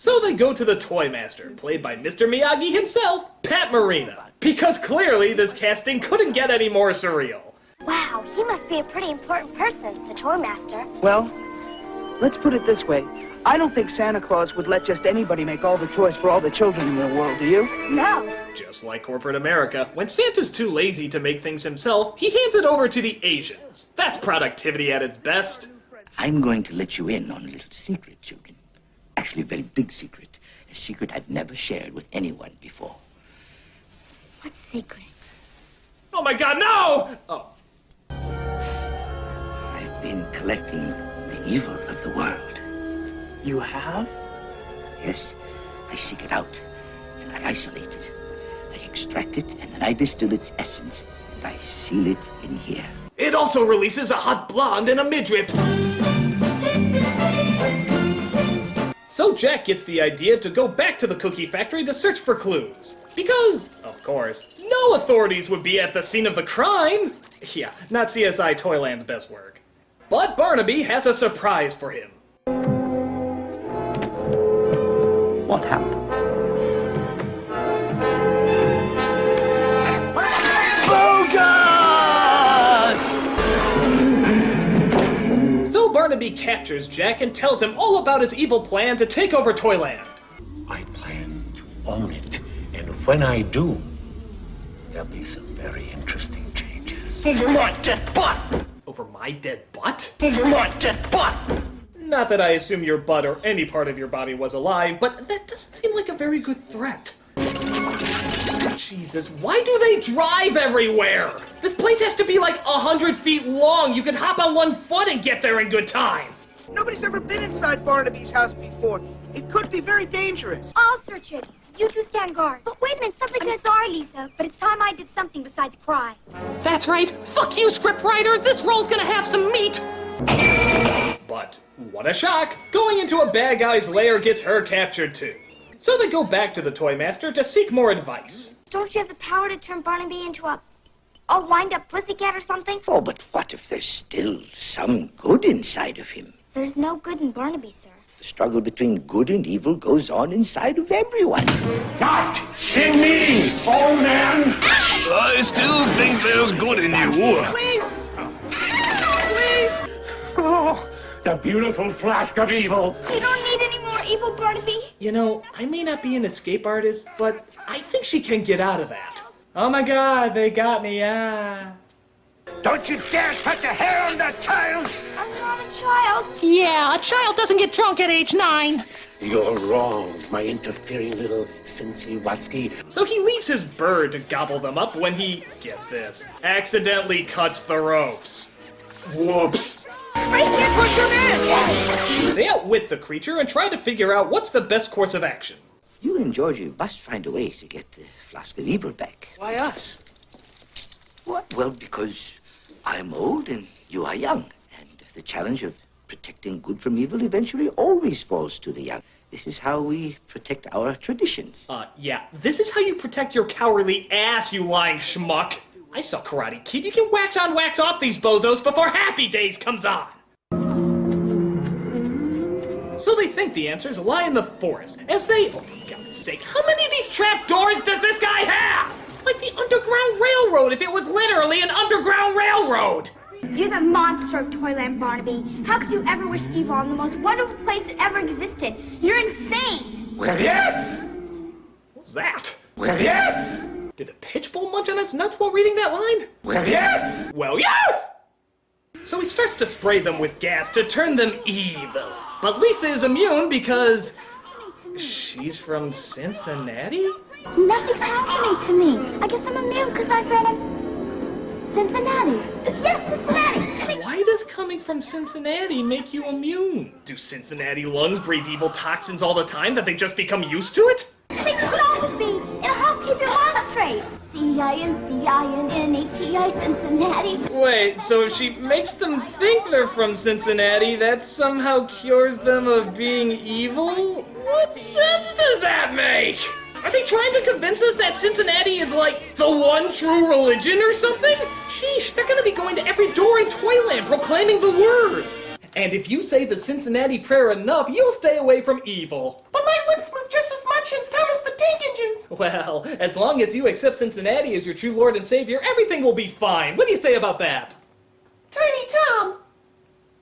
So they go to the Toy Master, played by Mr. Miyagi himself, Pat Morita. Because clearly this casting couldn't get any more surreal. Wow, he must be a pretty important person, the Toy Master. Well, let's put it this way. I don't think Santa Claus would let just anybody make all the toys for all the children in the world, do you? No. Just like corporate America, when Santa's too lazy to make things himself, he hands it over to the Asians. That's productivity at its best. I'm going to let you in on a little secret, children. Actually, a very big secret. A secret I've never shared with anyone before. What secret? Oh my god, no! Oh. I've been collecting the evil of the world. You have? Yes, I seek it out, and I isolate it. I extract it, and then I distill its essence, and I seal it in here. It also releases a hot blonde and a midriff. So Jack gets the idea to go back to the cookie factory to search for clues. Because, of course, no authorities would be at the scene of the crime. Yeah, not CSI Toyland's best work. But Barnaby has a surprise for him. What happened? Bogus! So Barnaby captures Jack and tells him all about his evil plan to take over Toyland. I plan to own it, and when I do, there'll be some very interesting changes. Over my dead butt! Over my dead butt? Over my dead butt! Not that I assume your butt or any part of your body was alive, but that doesn't seem like a very good threat. Jesus, why do they drive everywhere? This place has to be like 100 feet long. You could hop on one foot and get there in good time. Nobody's ever been inside Barnaby's house before. It could be very dangerous. I'll search it. You two stand guard. But wait a minute, something I'm sorry, Lisa, but it's time I did something besides cry. That's right. Fuck you, scriptwriters. This role's gonna have some meat. But what a shock! Going into a bad guy's lair gets her captured too. So they go back to the Toy Master to seek more advice. Don't you have the power to turn Barnaby into a wind-up pussycat or something? Oh, but what if there's still some good inside of him? There's no good in Barnaby, sir. The struggle between good and evil goes on inside of everyone. Not in me, old man! I still think there's good in you. Please! Oh, the beautiful flask of evil! You don't need any more evil, Barnaby. You know, I may not be an escape artist, but I think she can get out of that. Oh my god, they got me, Don't you dare touch a hair on that child! I'm not a child. Yeah, a child doesn't get drunk at age 9. You're wrong, my interfering little Cincy Watsky. So he leaves his bird to gobble them up when he, get this, accidentally cuts the ropes. Whoops. Right here, push him in! They outwit the creature and try to figure out what's the best course of action. You and Georgie must find a way to get the flask of evil back. Why us? What? Well, because I'm old and you are young. And the challenge of protecting good from evil eventually always falls to the young. This is how we protect our traditions. Yeah, this is how you protect your cowardly ass, you lying schmuck. I saw Karate Kid. You can wax on, wax off these bozos before Happy Days comes on. So they think the answers lie in the forest, as they, oh for God's sake, how many of these trap doors does this guy have? It's like the Underground Railroad if it was literally an underground railroad. You're the monster of Toyland, Barnaby. How could you ever wish evil on the most wonderful place that ever existed? You're insane. Well, yes! What's that? Well, yes! Did a pitch bull munch on its nuts while reading that line? Well, yes! Well, yes! So he starts to spray them with gas to turn them evil. But Lisa is immune because she's from Cincinnati? Nothing's happening to me. I guess I'm immune because I read Cincinnati. Yes, Cincinnati. Why does coming from Cincinnati make you immune? Do Cincinnati lungs breathe evil toxins all the time that they just become used to it? Think of it all with me. It'll help keep your mind straight. C-I-N-C-I-N-N-A-T-I, Cincinnati. Wait, so if she makes them think they're from Cincinnati, that somehow cures them of being evil? What sense does that make? Are they trying to convince us that Cincinnati is like the one true religion or something? Sheesh, they're gonna be going to every door in Toyland proclaiming the word. And if you say the Cincinnati prayer enough, you'll stay away from evil. But my lips move just as much as Thomas the Tank Engine's. Well, as long as you accept Cincinnati as your true Lord and Savior, everything will be fine. What do you say about that? Tiny Tom.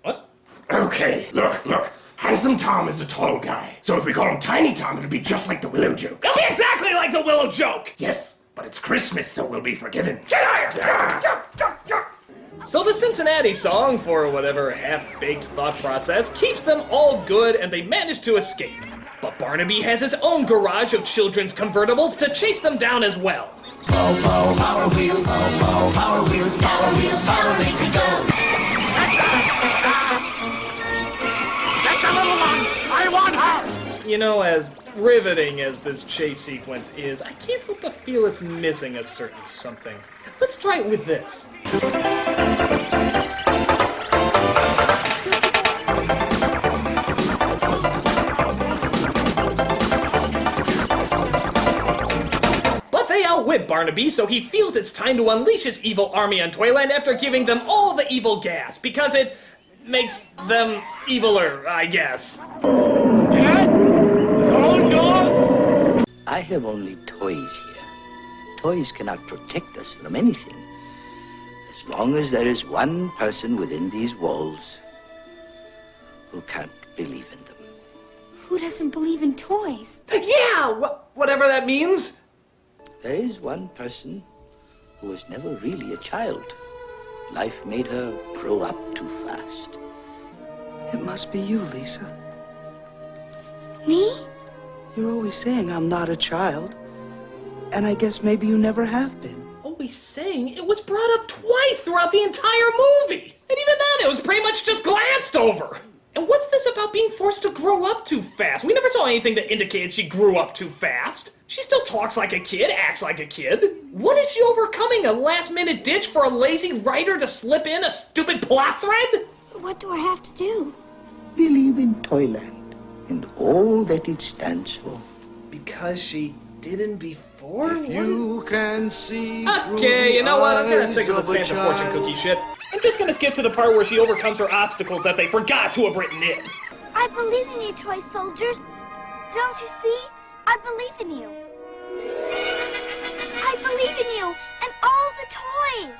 What? Okay, look. Handsome Tom is a tall guy. So if we call him Tiny Tom, it'll be just like the Willow joke. It'll be exactly like the Willow joke! Yes, but it's Christmas, so we'll be forgiven. So the Cincinnati song, for whatever half-baked thought process, keeps them all good and they manage to escape. But Barnaby has his own garage of children's convertibles to chase them down as well. Power wheels, power wheels, power wheels, power make me go. That's a little one. I want her. You know, as riveting as this chase sequence is, I can't help but feel it's missing a certain something. Let's try it with this. But they outwit Barnaby, so he feels it's time to unleash his evil army on Toyland after giving them all the evil gas, because it makes them eviler, I guess. I have only toys here. Toys cannot protect us from anything. As long as there is one person within these walls who can't believe in them. Who doesn't believe in toys? Yeah, whatever that means. There is one person who was never really a child. Life made her grow up too fast. It must be you, Lisa. Me? You're always saying I'm not a child. And I guess maybe you never have been. Always saying it was brought up twice throughout the entire movie. And even then, it was pretty much just glanced over. And what's this about being forced to grow up too fast? We never saw anything that indicated she grew up too fast. She still talks like a kid, acts like a kid. What is she overcoming? A last-minute ditch for a lazy writer to slip in a stupid plot thread? What do I have to do? Believe in Toyland and all that it stands for. Because she didn't before? You can see. Okay, you know what? I'm kinda sick of the Santa fortune cookie shit. I'm just gonna skip to the part where she overcomes her obstacles that they forgot to have written in. I believe in you, toy soldiers. Don't you see? I believe in you. I believe in you and all the toys.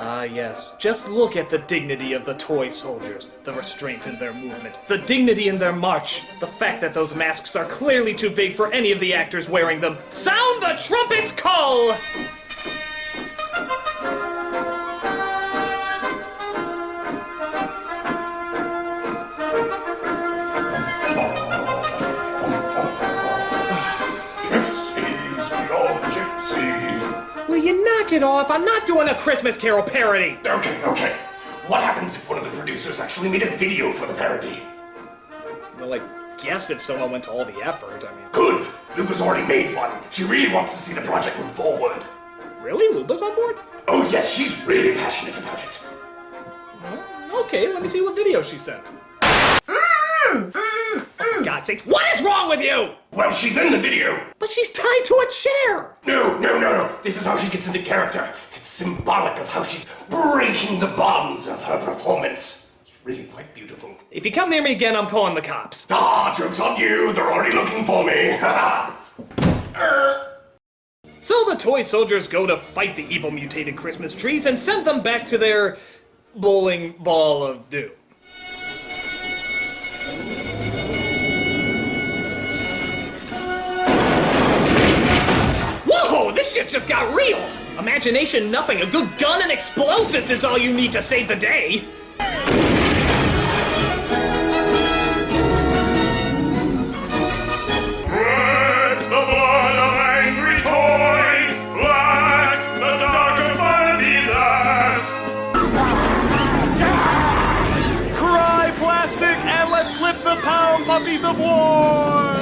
Ah, yes. Just look at the dignity of the toy soldiers. The restraint in their movement. The dignity in their march. The fact that those masks are clearly too big for any of the actors wearing them. Sound the trumpet's call! Will you knock it off? I'm not doing a Christmas Carol parody! Okay. What happens if one of the producers actually made a video for the parody? Well, I guess if someone went to all the effort, I mean... Good! Lupa's already made one. She really wants to see the project move forward. Really? Lupa's on board? Oh yes, she's really passionate about it. Well, okay, let me see what video she sent. For God's sakes, what is wrong with you? Well, she's in the video. But she's tied to a chair! No. This is how she gets into character. It's symbolic of how she's breaking the bonds of her performance. It's really quite beautiful. If you come near me again, I'm calling the cops. Ah, joke's on you. They're already looking for me. So the toy soldiers go to fight the evil mutated Christmas trees and send them back to their bowling ball of doom. Whoa, this shit just got real! Imagination nothing, a good gun and explosives is all you need to save the day! Red, the blood of angry toys. Black, the dark of Barnaby's ass. Cry, plastic, and let's lift the pound puppies of war!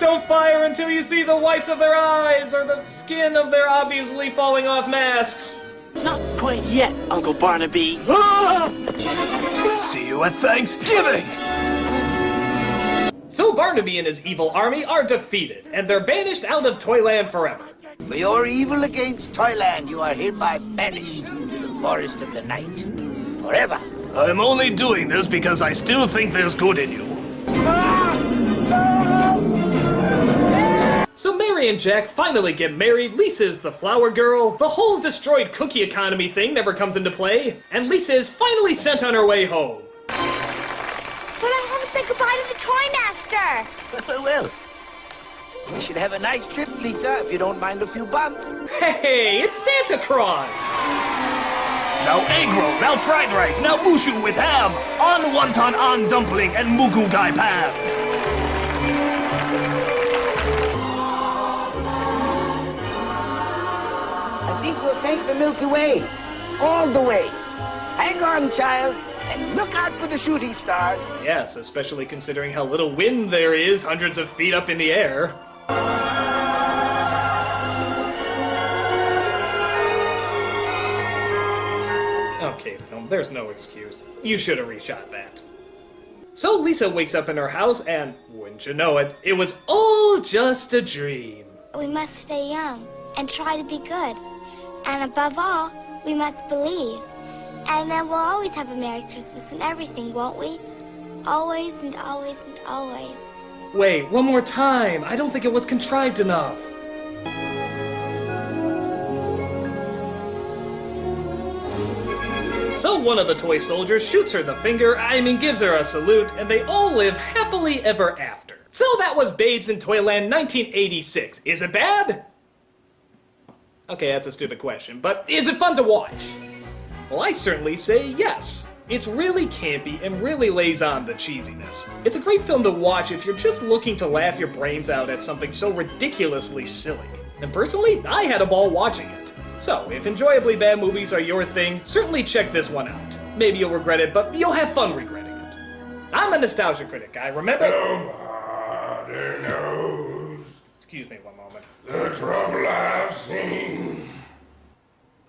Don't fire until you see the whites of their eyes or the skin of their obviously falling off masks. Not quite yet, Uncle Barnaby. See you at Thanksgiving! So Barnaby and his evil army are defeated, and they're banished out of Toyland forever. For your evil against Toyland, you are hereby banished to the forest of the night. Forever. I'm only doing this because I still think there's good in you. So Mary and Jack finally get married, Lisa's the flower girl, the whole destroyed cookie economy thing never comes into play, and Lisa is finally sent on her way home. But I haven't said goodbye to the Toy Master! Well, we should have a nice trip, Lisa, if you don't mind a few bumps. Hey, it's Santa Claus! Now egg roll, now fried rice, now mushu with ham, on wonton, on dumpling, and mugu gai pan. I think we'll take the Milky Way. All the way. Hang on, child, and look out for the shooting stars. Yes, especially considering how little wind there is hundreds of feet up in the air. Okay, film, there's no excuse. You should have reshot that. So Lisa wakes up in her house and, wouldn't you know it, it was all just a dream. We must stay young and try to be good. And above all, we must believe. And then we'll always have a Merry Christmas and everything, won't we? Always and always and always. Wait, one more time. I don't think it was contrived enough. So one of the toy soldiers shoots her the finger, gives her a salute, and they all live happily ever after. So that was Babes in Toyland 1986. Is it bad? Okay, that's a stupid question, but is it fun to watch? Well, I certainly say yes. It's really campy and really lays on the cheesiness. It's a great film to watch if you're just looking to laugh your brains out at something so ridiculously silly. And personally, I had a ball watching it. So, if enjoyably bad movies are your thing, certainly check this one out. Maybe you'll regret it, but you'll have fun regretting it. I'm the Nostalgia Critic, guy, remember? Nobody knows. Excuse me one moment. The trouble I've seen.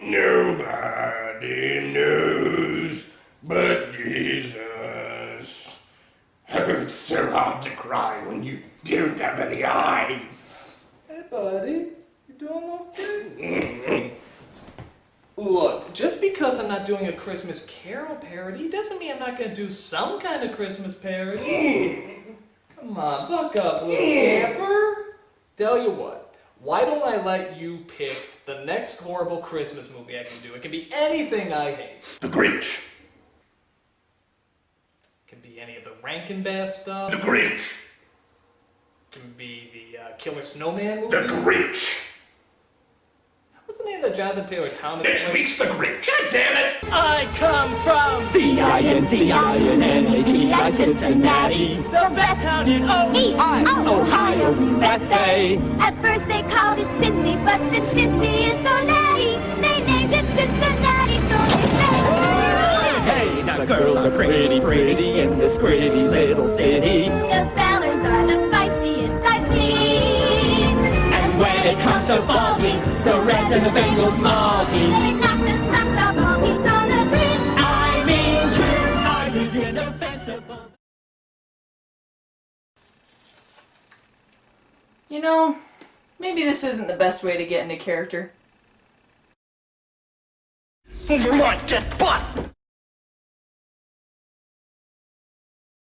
Nobody knows but Jesus. Oh, it's so hard to cry when you don't have any eyes. Hey, buddy. You doing okay? Look, just because I'm not doing a Christmas Carol parody doesn't mean I'm not going to do some kind of Christmas parody. Come on, buck up, little camper. Tell you what, why don't I let you pick the next horrible Christmas movie I can do? It can be anything I hate. The Grinch. It can be any of the Rankin Bass stuff. The Grinch. It can be the Killer Snowman movie. The Grinch. What's the name of the Jonathan Taylor Thomas? Next week's The Grinch. God damn it! I come from Cincinnatus, Cincinnati, the best town in Ohio, USA. At first they called it Cincy, but since Cincy is so natty, they named it Cincinnati, so they say. Hey, now the girls are pretty, pretty in this pretty little city. The fellers are the feistiest I've seen. and when it comes to ball games, the Reds and the Bengals malty. They knock the socks off monkeys on the green. I mean, true, are you indefensible? You know, maybe this isn't the best way to get into character. Come on, just butt!